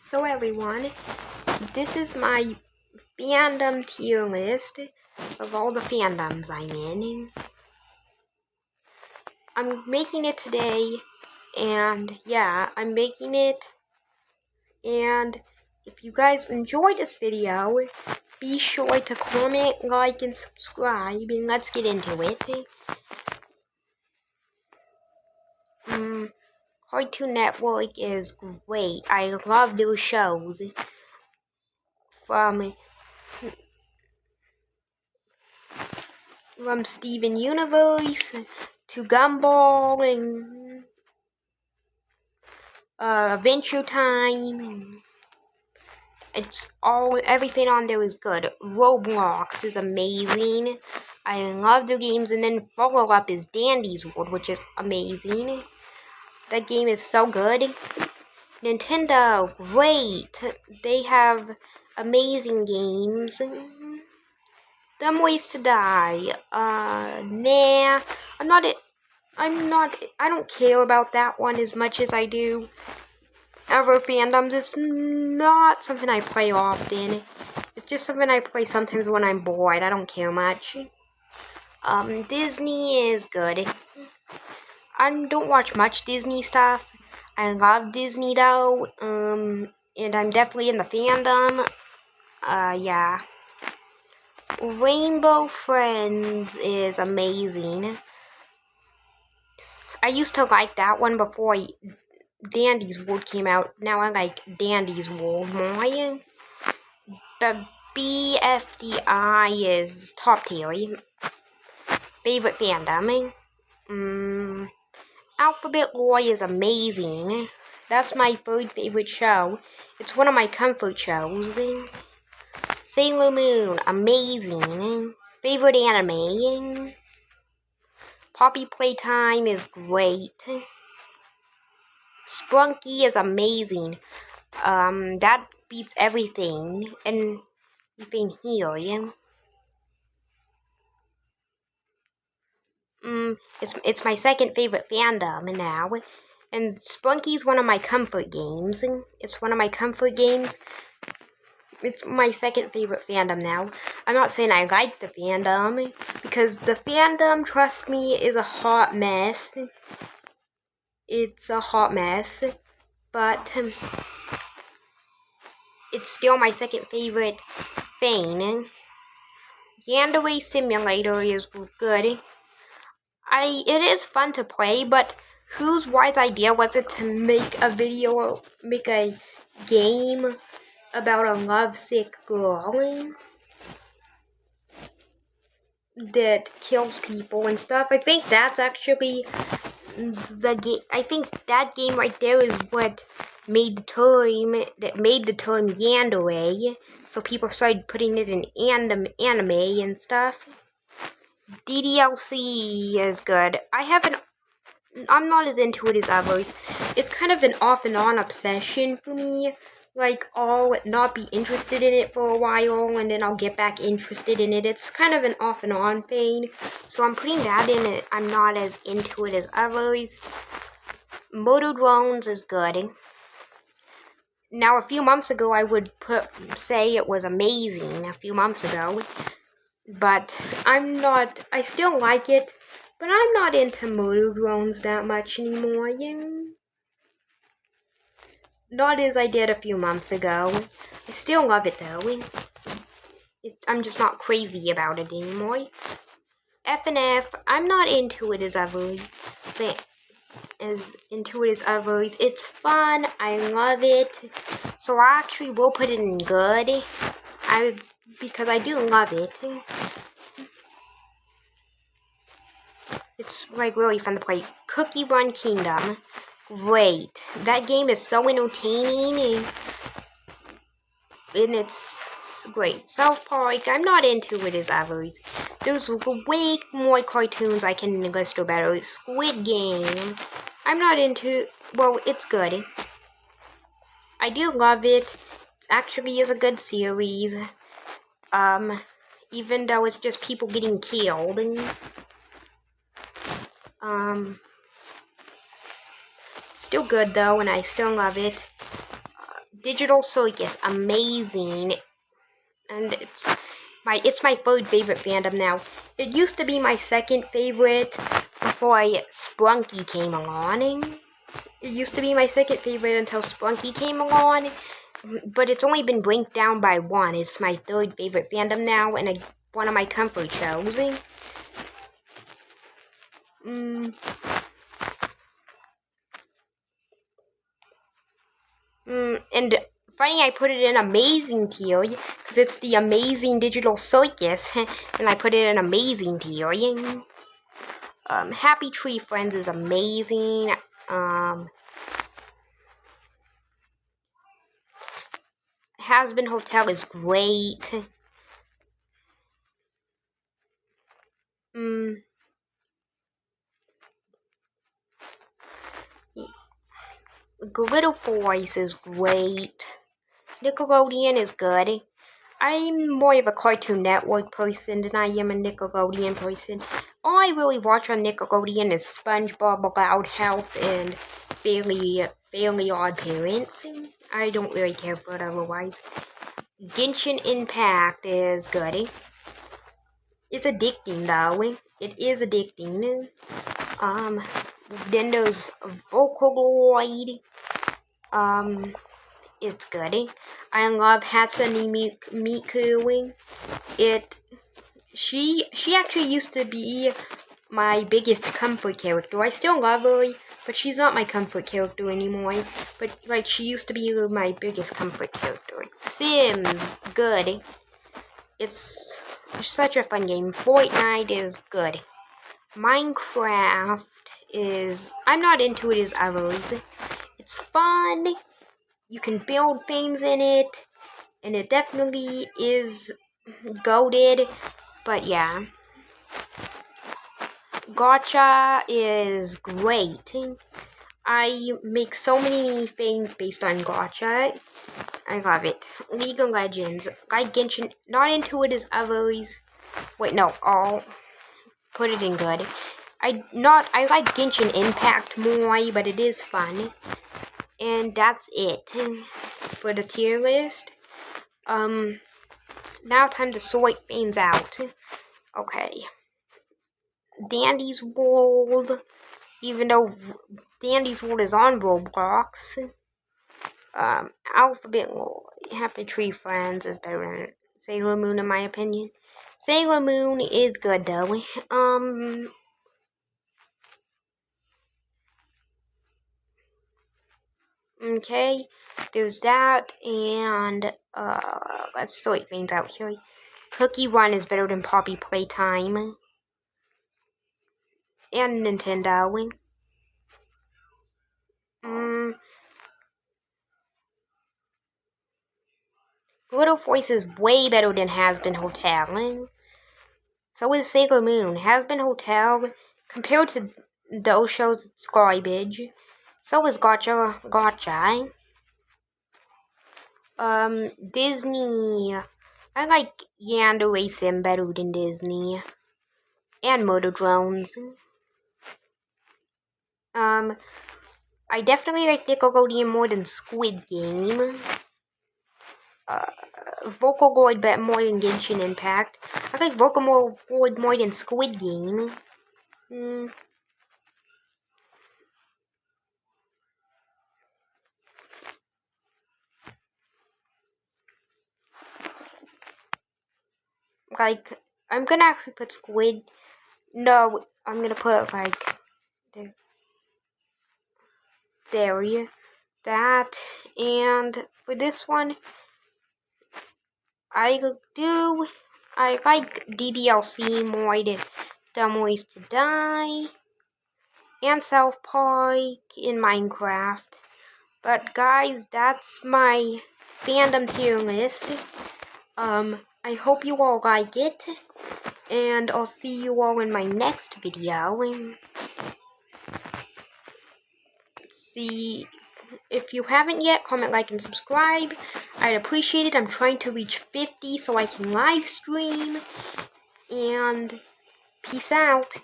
So everyone, this is my fandom tier list of all the fandoms I'm in. I'm making it today, and yeah, I'm making it. And if you guys enjoyed this video, be sure to comment, like, and subscribe, and let's get into it. Cartoon Network is great. I love those shows. From Steven Universe to Gumball and Adventure Time. Everything on there is good. Roblox is amazing. I love the games, and then follow-up is Dandy's World, which is amazing. That game is so good. Nintendo, great. They have amazing games. Dumb Ways to Die. Nah. I don't care about that one as much as I do other fandoms. It's not something I play often. It's just something I play sometimes when I'm bored. I don't care much. Disney is good. I don't watch much Disney stuff. I love Disney though. And I'm definitely in the fandom. Yeah. Rainbow Friends is amazing. I used to like that one before Dandy's World came out. Now I like Dandy's World more. The BFDI is top tier. Favorite fandom. Alphabet Lore is amazing. That's my third favorite show. It's one of my comfort shows. Sailor Moon, amazing. Favorite anime. Poppy Playtime is great. Sprunky is amazing. That beats everything. And anything here, yeah. It's my second favorite fandom now. And Sprunky's one of my comfort games. It's one of my comfort games. It's my second favorite fandom now. I'm not saying I like the fandom, because the fandom, trust me, is a hot mess. It's a hot mess, but it's still my second favorite thing. Yandere Simulator is good. It is fun to play, but whose wise idea was it to make a game about a lovesick girl that kills people and stuff? I think that's actually the game. I think that game right there is what made the term yandere, so people started putting it in anime and stuff. DDLC is good. I'm not as into it as others. It's kind of an off and on obsession for me. Like, I'll not be interested in it for a while, and then I'll get back interested in it. It's kind of an off and on thing. So I'm putting that in it. I'm not as into it as others. Motor Drones is good. Now, a few months ago, I would say it was amazing. A few months ago. But I still like it. But I'm not into motor drones that much anymore. Not as I did a few months ago. I still love it though. I'm just not crazy about it anymore. FNF, I'm not into it as others. It's fun. I love it. So I actually will put it in good. Because I do love it. It's like really fun to play. Cookie Run Kingdom. Great. That game is so entertaining. And it's great. South Park, I'm not into it as others. There's way more cartoons I can list about. Squid Game. I'm not into. Well, it's good. I do love it. It actually is a good series. Even though it's just people getting killed. Still good though, and I still love it. Digital Circus, amazing. And it's my third favorite fandom now. It used to be my second favorite before Sprunky came along. It used to be my second favorite until Sprunky came along, but it's only been ranked down by one. It's my third favorite fandom now, and one of my comfort shows. And funny, I put it in amazing tier because it's the amazing Digital Circus, and I put it in amazing tier. Happy Tree Friends is amazing. Has Been Hotel is great. Glitter Force is great. Nickelodeon is good. I'm more of a Cartoon Network person than I am a Nickelodeon person. All I really watch on Nickelodeon is SpongeBob, Loud House, and Fairly Odd Parents. I don't really care for it otherwise. Genshin Impact is good. It's addicting though. It is addicting. Then there's Vocaloid. It's good. I love Hatsune Miku. She actually used to be my biggest comfort character. I still love her, but she's not my comfort character anymore. But like she used to be my biggest comfort character. Sims, good. It's such a fun game. Fortnite is good. Minecraft is, I'm not into it as others. It's fun. You can build things in it, and it definitely is goated. But yeah, Gacha is great. I make so many things based on Gacha. I love it. League of Legends, like Genshin, not into it as others. Wait, no, I'll put it in good. I like Genshin Impact more, but it is fun. And that's it for the tier list. Now time to sort things out. Okay. Dandy's World, even though Dandy's World is on Roblox. Alphabet Lord, Happy Tree Friends is better than Sailor Moon in my opinion. Sailor Moon is good though. Okay, there's that, and let's sort things out here. Cookie Run is better than Poppy Playtime. And Nintendo. Little Voice is way better than Has Been Hotel. So is Sailor Moon. Has Been Hotel, compared to those shows, it's garbage. So is Gotcha. Disney. I like Yandere Sim better than Disney. And Murder Drones. I definitely like Nickelodeon more than Squid Game. Vocaloid bet more than Genshin Impact. I like Vocaloid more than Squid Game. Like, I'm gonna actually put Squid. No, I'm gonna put like there, yeah, that, and for this one, I like DDLC more than Dumb Ways to Die and South Park in Minecraft. But guys, that's my fandom tier list. I hope you all like it, and I'll see you all in my next video. See, if you haven't yet, comment, like, and subscribe. I'd appreciate it. I'm trying to reach 50 so I can live stream. And peace out.